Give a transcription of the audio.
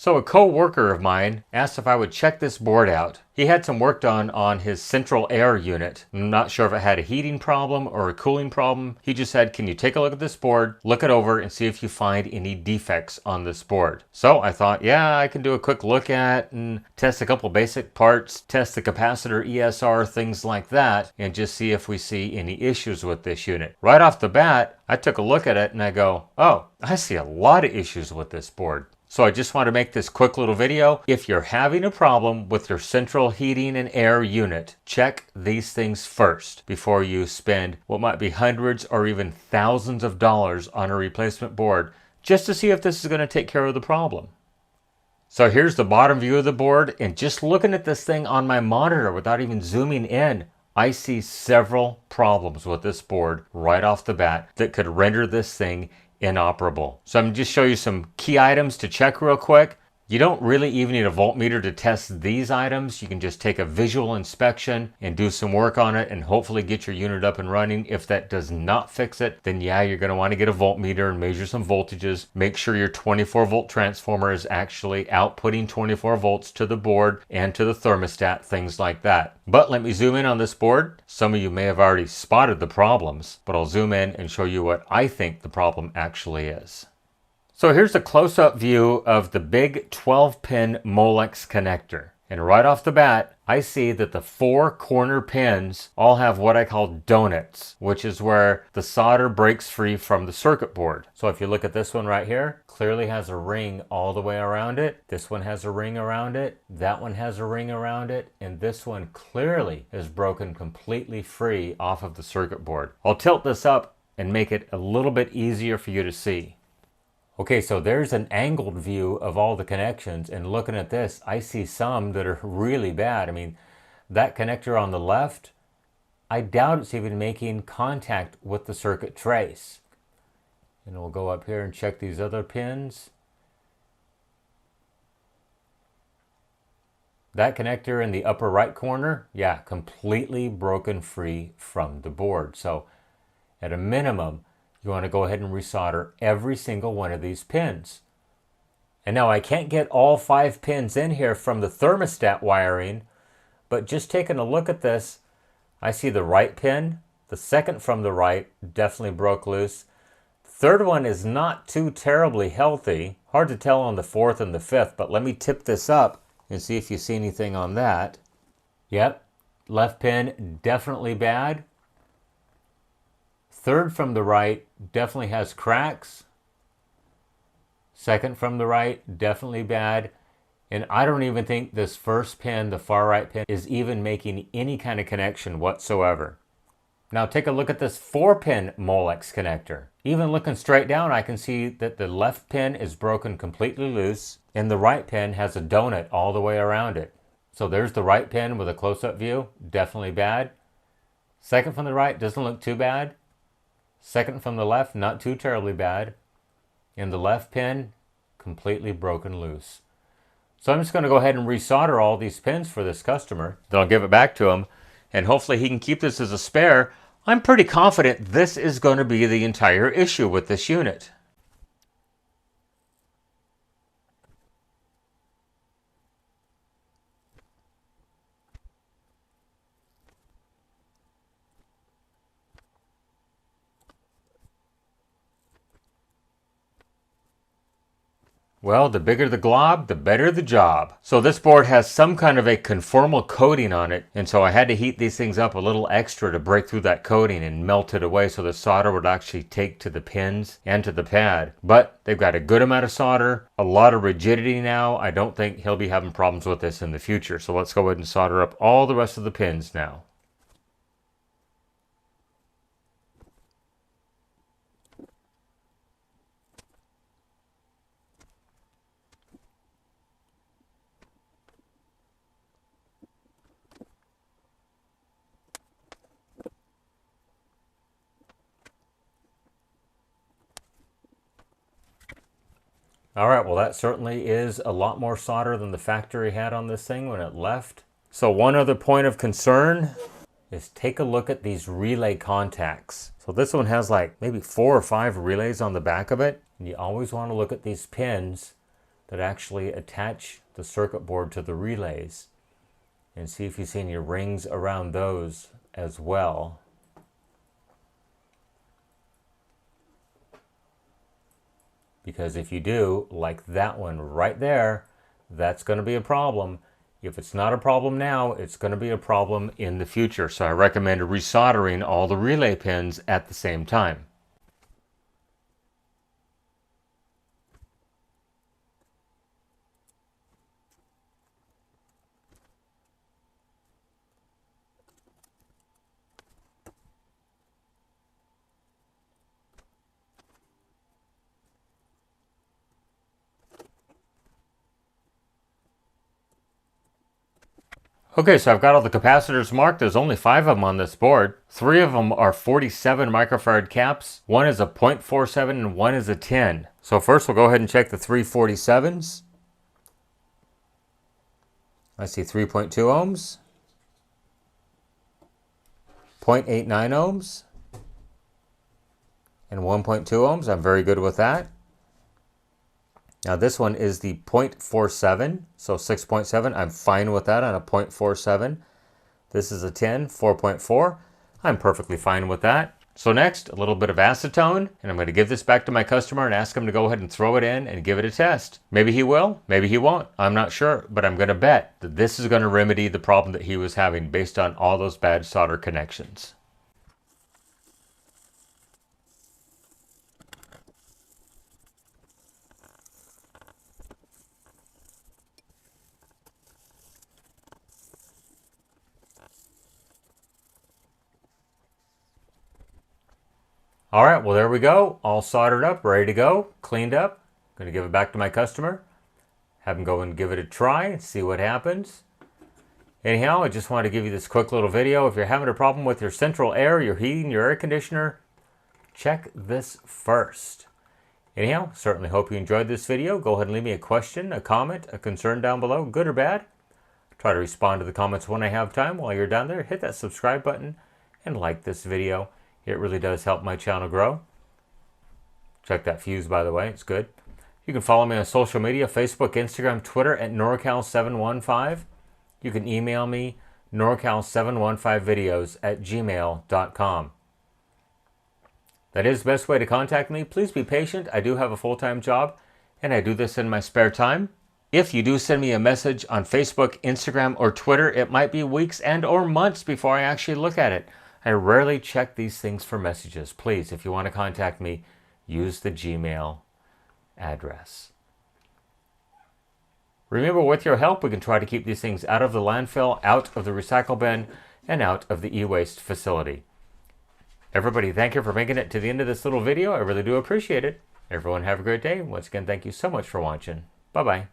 So a co-worker of mine asked if I would check this board out. He had some work done on his central air unit. I'm not sure if it had a heating problem or a cooling problem. He just said, can you take a look at this board, look it over, and see if you find any defects on this board. So I thought, yeah, I can do a quick look at and test a couple basic parts, test the capacitor, ESR, things like that, and just see if we see any issues with this unit. Right off the bat, I took a look at it and I go, oh, I see a lot of issues with this board. So I just want to make this quick little video. If you're having a problem with your central heating and air unit, check these things first before you spend what might be hundreds or even thousands of dollars on a replacement board, just to see if this is going to take care of the problem. So here's the bottom view of the board, and just looking at this thing on my monitor without even zooming in, I see several problems with this board right off the bat that could render this thing inoperable. So I'm going to just show you some key items to check real quick. You don't really even need a voltmeter to test these items. You can just take a visual inspection and do some work on it and hopefully get your unit up and running. If that does not fix it, then yeah, you're going to want to get a voltmeter and measure some voltages. Make sure your 24 volt transformer is actually outputting 24 volts to the board and to the thermostat, things like that. But let me zoom in on this board. Some of you may have already spotted the problems, but I'll zoom in and show you what I think the problem actually is. So here's a close-up view of the big 12-pin Molex connector. And right off the bat, I see that the 4 corner pins all have what I call donuts, which is where the solder breaks free from the circuit board. So if you look at this one right here, clearly has a ring all the way around it. This one has a ring around it. That one has a ring around it. And this one clearly is broken completely free off of the circuit board. I'll tilt this up and make it a little bit easier for you to see. Okay, so there's an angled view of all the connections, and looking at this, I see some that are really bad. I mean, that connector on the left, I doubt it's even making contact with the circuit trace. And we'll go up here and check these other pins. That connector in the upper right corner, yeah, completely broken free from the board. So at a minimum, you want to go ahead and resolder every single one of these pins. And now I can't get all 5 pins in here from the thermostat wiring, but just taking a look at this, I see the right pin, the second from the right definitely broke loose. The third one is not too terribly healthy. Hard to tell on the 4th and the 5th, but let me tip this up and see if you see anything on that. Yep, left pin definitely bad. Third from the right definitely has cracks. Second from the right, definitely bad. And I don't even think this first pin, the far right pin, is even making any kind of connection whatsoever. Now take a look at this 4-pin Molex connector. Even looking straight down, I can see that the left pin is broken completely loose and the right pin has a donut all the way around it. So there's the right pin with a close-up view, definitely bad. Second from the right doesn't look too bad. Second from the left, not too terribly bad. And the left pin, completely broken loose. So I'm just going to go ahead and resolder all these pins for this customer. Then I'll give it back to him, and hopefully he can keep this as a spare. I'm pretty confident this is going to be the entire issue with this unit. Well, the bigger the glob, the better the job. So this board has some kind of a conformal coating on it, and so I had to heat these things up a little extra to break through that coating and melt it away so the solder would actually take to the pins and to the pad. But they've got a good amount of solder, a lot of rigidity now. I don't think he'll be having problems with this in the future. So let's go ahead and solder up all the rest of the pins now. All right, well that certainly is a lot more solder than the factory had on this thing when it left. So one other point of concern is take a look at these relay contacts. So this one has like maybe 4 or 5 relays on the back of it. And you always want to look at these pins that actually attach the circuit board to the relays, and see if you see any rings around those as well. Because if you do, like that one right there, that's going to be a problem. If it's not a problem now, it's going to be a problem in the future. So I recommend resoldering all the relay pins at the same time. Okay, so I've got all the capacitors marked. There's only 5 of them on this board. 3 of them are 47 microfarad caps. One is a 0.47 and one is a 10. So first we'll go ahead and check the 347s. I see 3.2 ohms, 0.89 ohms, and 1.2 ohms. I'm very good with that. Now this one is the 0.47, so 6.7. I'm fine with that on a 0.47. This is a 10, 4.4. I'm perfectly fine with that. So next, a little bit of acetone, and I'm going to give this back to my customer and ask him to go ahead and throw it in and give it a test. Maybe he will, maybe he won't. I'm not sure, but I'm going to bet that this is going to remedy the problem that he was having based on all those bad solder connections. All right, well, there we go. All soldered up, ready to go, cleaned up. Going to give it back to my customer. Have him go and give it a try and see what happens. Anyhow, I just wanted to give you this quick little video. If you're having a problem with your central air, your heating, your air conditioner, check this first. Anyhow, certainly hope you enjoyed this video. Go ahead and leave me a question, a comment, a concern down below, good or bad. Try to respond to the comments when I have time. While you're down there, hit that subscribe button and like this video. It really does help my channel grow. Check that fuse, by the way. It's good. You can follow me on social media, Facebook, Instagram, Twitter at NorCal715. You can email me, NorCal715videos@gmail.com. That is the best way to contact me. Please be patient. I do have a full-time job, and I do this in my spare time. If you do send me a message on Facebook, Instagram, or Twitter, it might be weeks and or months before I actually look at it. I rarely check these things for messages. Please, if you want to contact me, use the Gmail address. Remember, with your help, we can try to keep these things out of the landfill, out of the recycle bin, and out of the e-waste facility. Everybody, thank you for making it to the end of this little video. I really do appreciate it. Everyone have a great day. Once again, thank you so much for watching. Bye-bye.